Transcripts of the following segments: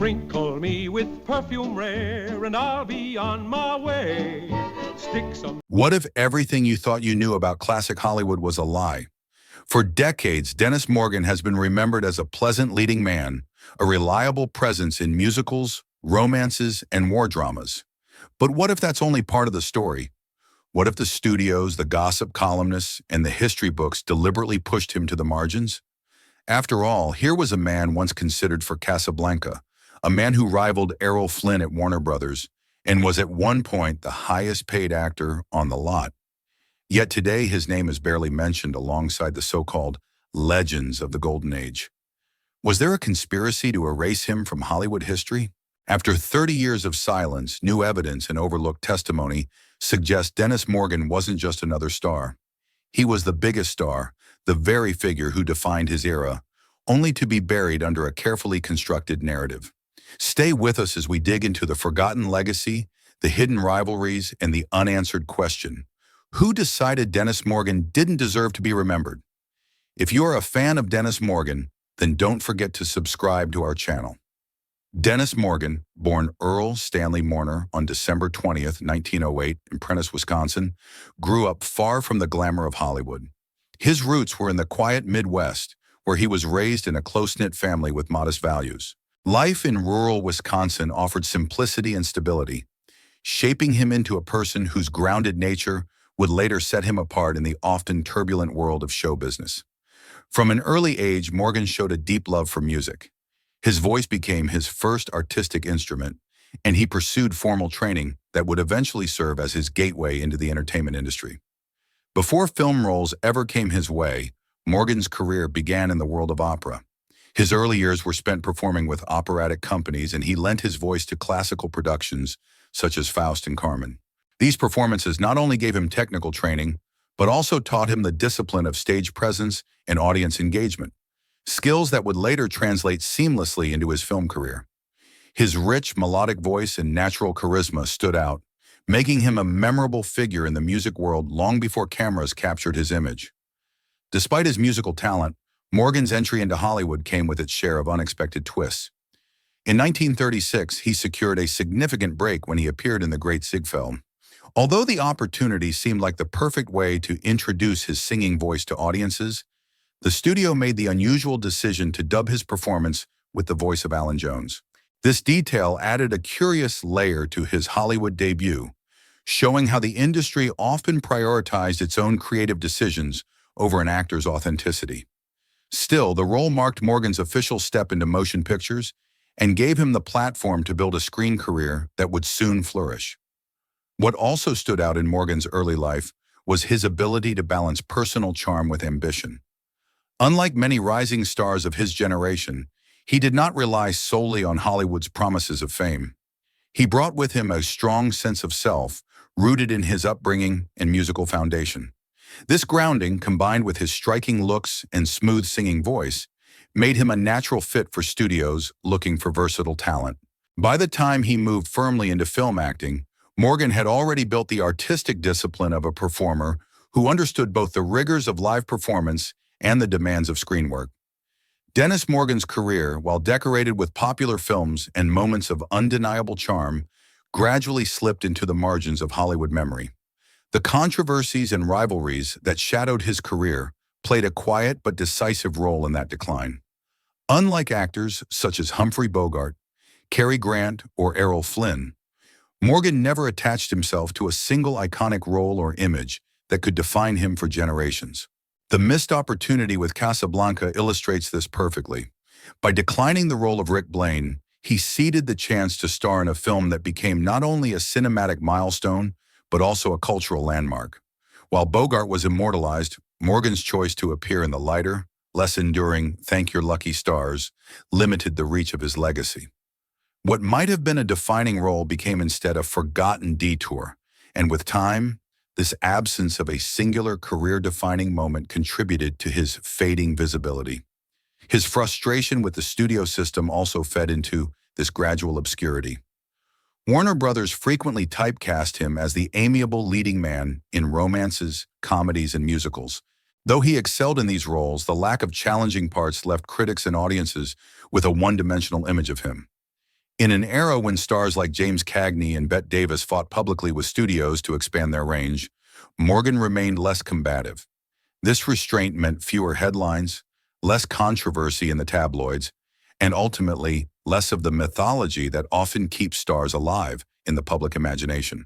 Sprinkle me with perfume rare, and I'll be on my way. Stick some. What if everything you thought you knew about classic Hollywood was a lie? For decades, Dennis Morgan has been remembered as a pleasant leading man, a reliable presence in musicals, romances, and war dramas. But what if that's only part of the story? What if the studios, the gossip columnists, and the history books deliberately pushed him to the margins? After all, here was a man once considered for Casablanca, a man who rivaled Errol Flynn at Warner Brothers, and was at one point the highest paid actor on the lot. Yet today his name is barely mentioned alongside the so-called legends of the Golden Age. Was there a conspiracy to erase him from Hollywood history? After 30 years of silence, new evidence and overlooked testimony suggest Dennis Morgan wasn't just another star. He was the biggest star, the very figure who defined his era, only to be buried under a carefully constructed narrative. Stay with us as we dig into the forgotten legacy, the hidden rivalries, and the unanswered question: who decided Dennis Morgan didn't deserve to be remembered? If you are a fan of Dennis Morgan, then don't forget to subscribe to our channel. Dennis Morgan, born Earl Stanley Morner on December 20th, 1908 in Prentice, Wisconsin, grew up far from the glamour of Hollywood. His roots were in the quiet Midwest, where he was raised in a close-knit family with modest values. Life in rural Wisconsin offered simplicity and stability, shaping him into a person whose grounded nature would later set him apart in the often turbulent world of show business. From an early age, Morgan showed a deep love for music. His voice became his first artistic instrument, and he pursued formal training that would eventually serve as his gateway into the entertainment industry. Before film roles ever came his way, Morgan's career began in the world of opera. His early years were spent performing with operatic companies, and he lent his voice to classical productions such as Faust and Carmen. These performances not only gave him technical training, but also taught him the discipline of stage presence and audience engagement, skills that would later translate seamlessly into his film career. His rich, melodic voice and natural charisma stood out, making him a memorable figure in the music world long before cameras captured his image. Despite his musical talent, Morgan's entry into Hollywood came with its share of unexpected twists. In 1936, he secured a significant break when he appeared in The Great Ziegfeld. Although the opportunity seemed like the perfect way to introduce his singing voice to audiences, the studio made the unusual decision to dub his performance with the voice of Alan Jones. This detail added a curious layer to his Hollywood debut, showing how the industry often prioritized its own creative decisions over an actor's authenticity. Still, the role marked Morgan's official step into motion pictures and gave him the platform to build a screen career that would soon flourish. What also stood out in Morgan's early life was his ability to balance personal charm with ambition. Unlike many rising stars of his generation, he did not rely solely on Hollywood's promises of fame. He brought with him a strong sense of self, rooted in his upbringing and musical foundation. This grounding, combined with his striking looks and smooth singing voice, made him a natural fit for studios looking for versatile talent. By the time he moved firmly into film acting, Morgan had already built the artistic discipline of a performer who understood both the rigors of live performance and the demands of screen work. Dennis Morgan's career, while decorated with popular films and moments of undeniable charm, gradually slipped into the margins of Hollywood memory. The controversies and rivalries that shadowed his career played a quiet but decisive role in that decline. Unlike actors such as Humphrey Bogart, Cary Grant, or Errol Flynn, Morgan never attached himself to a single iconic role or image that could define him for generations. The missed opportunity with Casablanca illustrates this perfectly. By declining the role of Rick Blaine, he ceded the chance to star in a film that became not only a cinematic milestone, but also a cultural landmark. While Bogart was immortalized, Morgan's choice to appear in the lighter, less enduring Thank Your Lucky Stars limited the reach of his legacy. What might have been a defining role became instead a forgotten detour, and with time, this absence of a singular career-defining moment contributed to his fading visibility. His frustration with the studio system also fed into this gradual obscurity. Warner Brothers frequently typecast him as the amiable leading man in romances, comedies, and musicals. Though he excelled in these roles, the lack of challenging parts left critics and audiences with a one-dimensional image of him. In an era when stars like James Cagney and Bette Davis fought publicly with studios to expand their range, Morgan remained less combative. This restraint meant fewer headlines, less controversy in the tabloids, and ultimately less of the mythology that often keeps stars alive in the public imagination.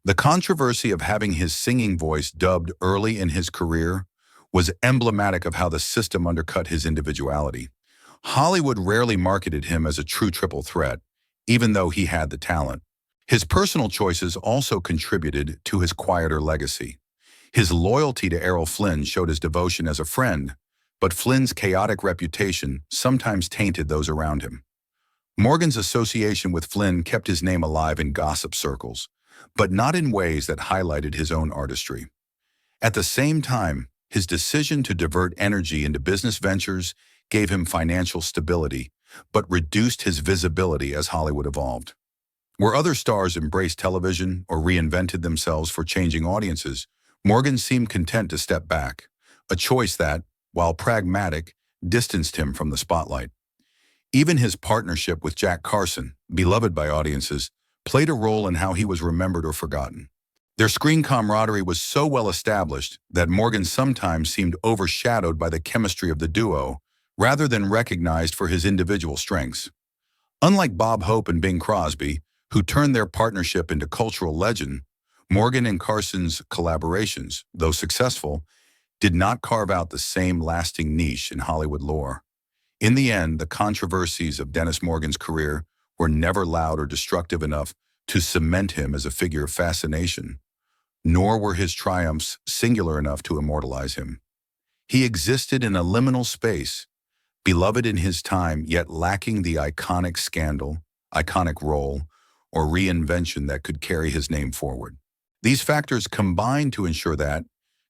The controversy of having his singing voice dubbed early in his career was emblematic of how the system undercut his individuality. Hollywood rarely marketed him as a true triple threat, even though he had the talent. His personal choices also contributed to his quieter legacy. His loyalty to Errol Flynn showed his devotion as a friend, but Flynn's chaotic reputation sometimes tainted those around him. Morgan's association with Flynn kept his name alive in gossip circles, but not in ways that highlighted his own artistry. At the same time, his decision to divert energy into business ventures gave him financial stability, but reduced his visibility as Hollywood evolved. Where other stars embraced television or reinvented themselves for changing audiences, Morgan seemed content to step back, a choice that, while pragmatic, distanced him from the spotlight. Even his partnership with Jack Carson, beloved by audiences, played a role in how he was remembered or forgotten. Their screen camaraderie was so well established that Morgan sometimes seemed overshadowed by the chemistry of the duo, rather than recognized for his individual strengths. Unlike Bob Hope and Bing Crosby, who turned their partnership into cultural legend, Morgan and Carson's collaborations, though successful, did not carve out the same lasting niche in Hollywood lore. In the end, the controversies of Dennis Morgan's career were never loud or destructive enough to cement him as a figure of fascination, nor were his triumphs singular enough to immortalize him. He existed in a liminal space, beloved in his time, yet lacking the iconic scandal, iconic role, or reinvention that could carry his name forward. These factors combined to ensure that,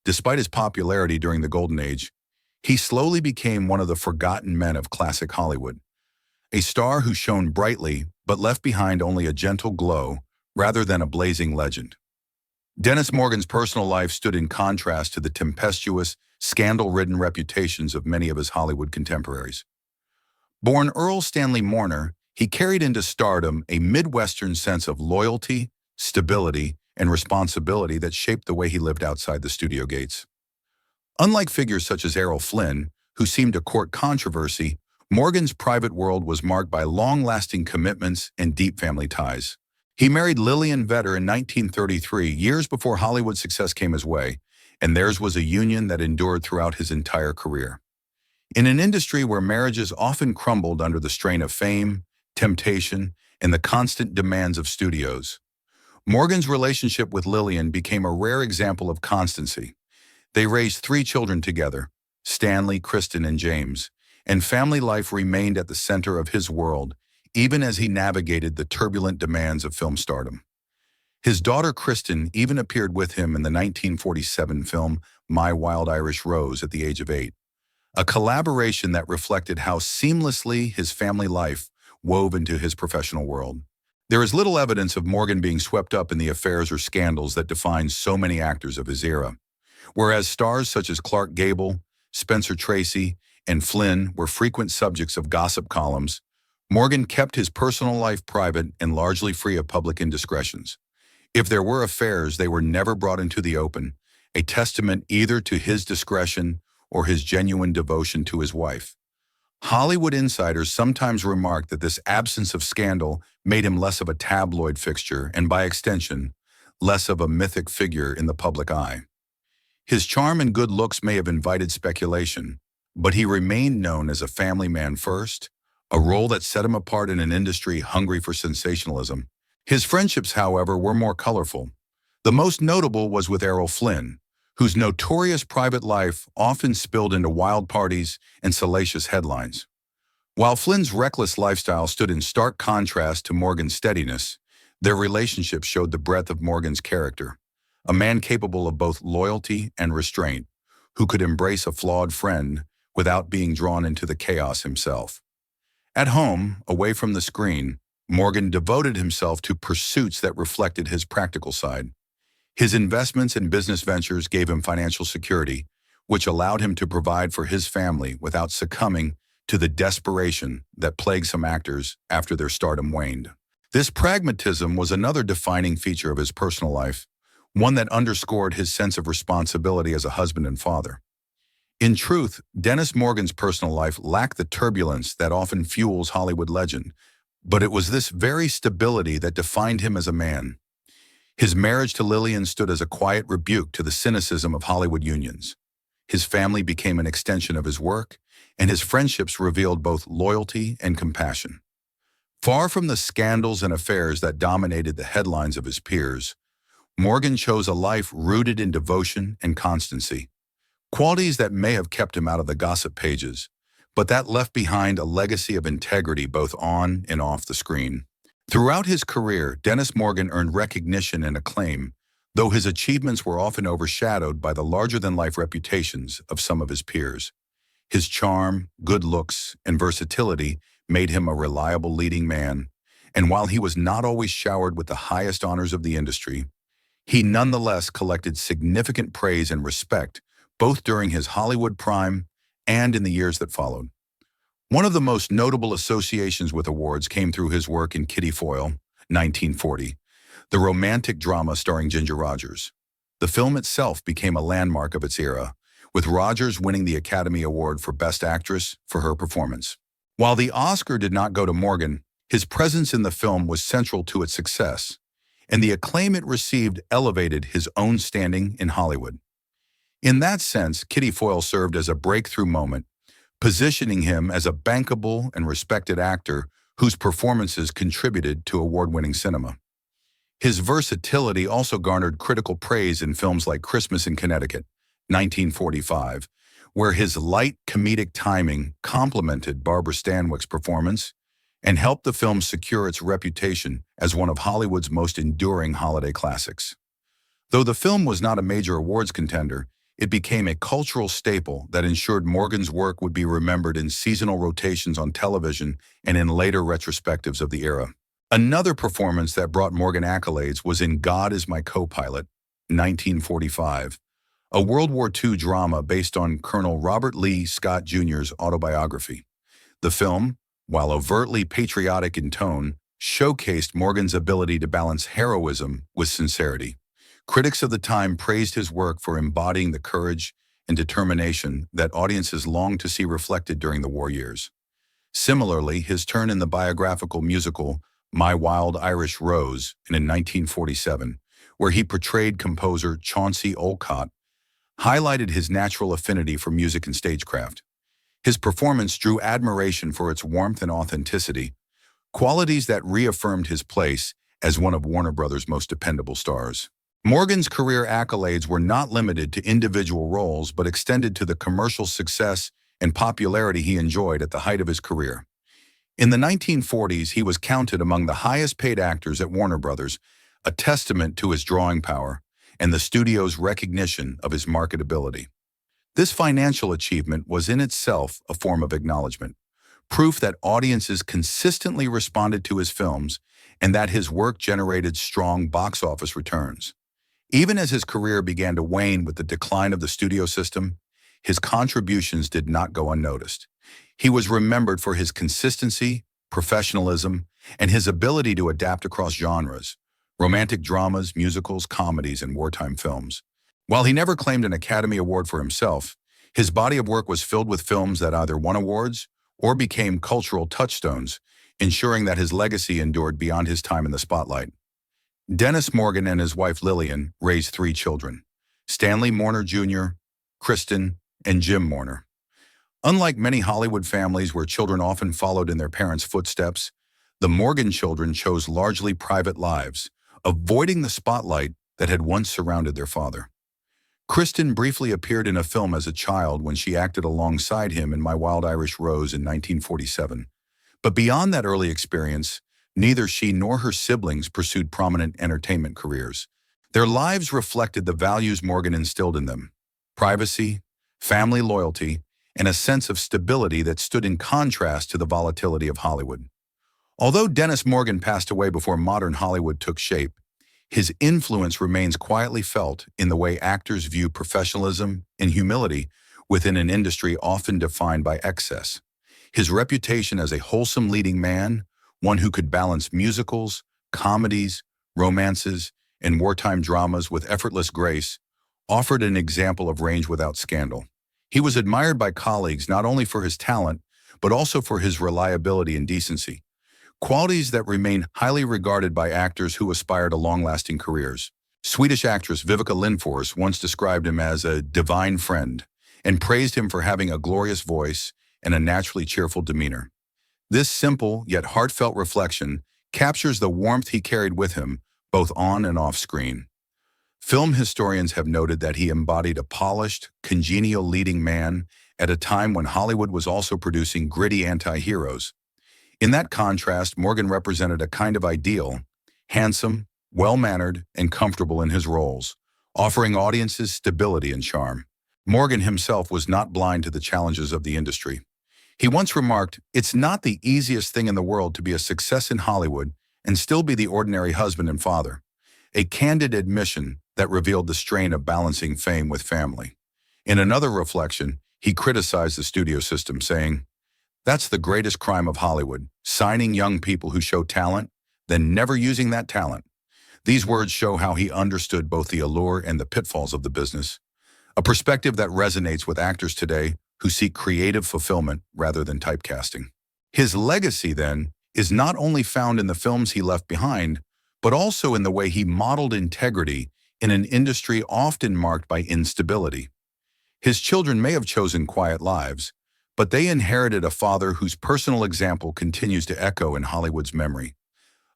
despite his popularity during the Golden Age, he slowly became one of the forgotten men of classic Hollywood, a star who shone brightly but left behind only a gentle glow rather than a blazing legend. Dennis Morgan's personal life stood in contrast to the tempestuous, scandal-ridden reputations of many of his Hollywood contemporaries. Born Earl Stanley Mourner, he carried into stardom a Midwestern sense of loyalty, stability, and responsibility that shaped the way he lived outside the studio gates. Unlike figures such as Errol Flynn, who seemed to court controversy, Morgan's private world was marked by long-lasting commitments and deep family ties. He married Lillian Vedder in 1933, years before Hollywood success came his way, and theirs was a union that endured throughout his entire career. In an industry where marriages often crumbled under the strain of fame, temptation, and the constant demands of studios, Morgan's relationship with Lillian became a rare example of constancy. They raised 3 children together, Stanley, Kristen, and James, and family life remained at the center of his world, even as he navigated the turbulent demands of film stardom. His daughter Kristen even appeared with him in the 1947 film My Wild Irish Rose at the age of 8, a collaboration that reflected how seamlessly his family life wove into his professional world. There is little evidence of Morgan being swept up in the affairs or scandals that define so many actors of his era. Whereas stars such as Clark Gable, Spencer Tracy, and Flynn were frequent subjects of gossip columns, Morgan kept his personal life private and largely free of public indiscretions. If there were affairs, they were never brought into the open, a testament either to his discretion or his genuine devotion to his wife. Hollywood insiders sometimes remarked that this absence of scandal made him less of a tabloid fixture and, by extension, less of a mythic figure in the public eye. His charm and good looks may have invited speculation, but he remained known as a family man first, a role that set him apart in an industry hungry for sensationalism. His friendships, however, were more colorful. The most notable was with Errol Flynn, whose notorious private life often spilled into wild parties and salacious headlines. While Flynn's reckless lifestyle stood in stark contrast to Morgan's steadiness, their relationship showed the breadth of Morgan's character, a man capable of both loyalty and restraint, who could embrace a flawed friend without being drawn into the chaos himself. At home, away from the screen, Morgan devoted himself to pursuits that reflected his practical side. His investments and business ventures gave him financial security, which allowed him to provide for his family without succumbing to the desperation that plagued some actors after their stardom waned. This pragmatism was another defining feature of his personal life, one that underscored his sense of responsibility as a husband and father. In truth, Dennis Morgan's personal life lacked the turbulence that often fuels Hollywood legend, but it was this very stability that defined him as a man. His marriage to Lillian stood as a quiet rebuke to the cynicism of Hollywood unions. His family became an extension of his work, and his friendships revealed both loyalty and compassion. Far from the scandals and affairs that dominated the headlines of his peers, Morgan chose a life rooted in devotion and constancy, qualities that may have kept him out of the gossip pages, but that left behind a legacy of integrity both on and off the screen. Throughout his career, Dennis Morgan earned recognition and acclaim, though his achievements were often overshadowed by the larger-than-life reputations of some of his peers. His charm, good looks, and versatility made him a reliable leading man, and while he was not always showered with the highest honors of the industry, he nonetheless collected significant praise and respect both during his Hollywood prime and in the years that followed. One of the most notable associations with awards came through his work in Kitty Foyle, 1940, the romantic drama starring Ginger Rogers. The film itself became a landmark of its era, with Rogers winning the Academy Award for Best Actress for her performance. While the Oscar did not go to Morgan, his presence in the film was central to its success, and the acclaim it received elevated his own standing in Hollywood. In that sense, Kitty Foyle served as a breakthrough moment, positioning him as a bankable and respected actor whose performances contributed to award-winning cinema. His versatility also garnered critical praise in films like Christmas in Connecticut, 1945, where his light comedic timing complemented Barbara Stanwyck's performance and helped the film secure its reputation as one of Hollywood's most enduring holiday classics. Though the film was not a major awards contender, it became a cultural staple that ensured Morgan's work would be remembered in seasonal rotations on television and in later retrospectives of the era. Another performance that brought Morgan accolades was in God Is My Co-Pilot, 1945, a World War II drama based on Colonel Robert Lee Scott Jr.'s autobiography. The film, while overtly patriotic in tone, showcased Morgan's ability to balance heroism with sincerity. Critics of the time praised his work for embodying the courage and determination that audiences longed to see reflected during the war years. Similarly, his turn in the biographical musical My Wild Irish Rose in 1947, where he portrayed composer Chauncey Olcott, highlighted his natural affinity for music and stagecraft. His performance drew admiration for its warmth and authenticity, qualities that reaffirmed his place as one of Warner Brothers' most dependable stars. Morgan's career accolades were not limited to individual roles but extended to the commercial success and popularity he enjoyed at the height of his career. In the 1940s, he was counted among the highest-paid actors at Warner Brothers, a testament to his drawing power and the studio's recognition of his marketability. This financial achievement was in itself a form of acknowledgement, proof that audiences consistently responded to his films and that his work generated strong box office returns. Even as his career began to wane with the decline of the studio system, his contributions did not go unnoticed. He was remembered for his consistency, professionalism, and his ability to adapt across genres, romantic dramas, musicals, comedies, and wartime films. While he never claimed an Academy Award for himself, his body of work was filled with films that either won awards or became cultural touchstones, ensuring that his legacy endured beyond his time in the spotlight. Dennis Morgan and his wife Lillian raised 3 children, Stanley Morner Jr., Kristen, and Jim Morner. Unlike many Hollywood families where children often followed in their parents' footsteps, the Morgan children chose largely private lives, avoiding the spotlight that had once surrounded their father. Kristen briefly appeared in a film as a child when she acted alongside him in My Wild Irish Rose in 1947. But beyond that early experience, neither she nor her siblings pursued prominent entertainment careers. Their lives reflected the values Morgan instilled in them: privacy, family loyalty, and a sense of stability that stood in contrast to the volatility of Hollywood. Although Dennis Morgan passed away before modern Hollywood took shape, his influence remains quietly felt in the way actors view professionalism and humility within an industry often defined by excess. His reputation as a wholesome leading man, one who could balance musicals, comedies, romances, and wartime dramas with effortless grace, offered an example of range without scandal. He was admired by colleagues not only for his talent, but also for his reliability and decency, qualities that remain highly regarded by actors who aspire to long-lasting careers. Swedish actress Vivica Lindfors once described him as a divine friend and praised him for having a glorious voice and a naturally cheerful demeanor. This simple yet heartfelt reflection captures the warmth he carried with him, both on and off screen. Film historians have noted that he embodied a polished, congenial leading man at a time when Hollywood was also producing gritty anti-heroes. In that contrast, Morgan represented a kind of ideal, handsome, well-mannered, and comfortable in his roles, offering audiences stability and charm. Morgan himself was not blind to the challenges of the industry. He once remarked, "It's not the easiest thing in the world to be a success in Hollywood and still be the ordinary husband and father," a candid admission that revealed the strain of balancing fame with family. In another reflection, he criticized the studio system, saying, "That's the greatest crime of Hollywood, signing young people who show talent, then never using that talent." These words show how he understood both the allure and the pitfalls of the business, a perspective that resonates with actors today who seek creative fulfillment rather than typecasting. His legacy, then, is not only found in the films he left behind, but also in the way he modeled integrity in an industry often marked by instability. His children may have chosen quiet lives, but they inherited a father whose personal example continues to echo in Hollywood's memory.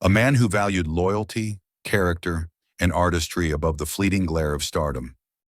A man who valued loyalty, character, and artistry above the fleeting glare of stardom.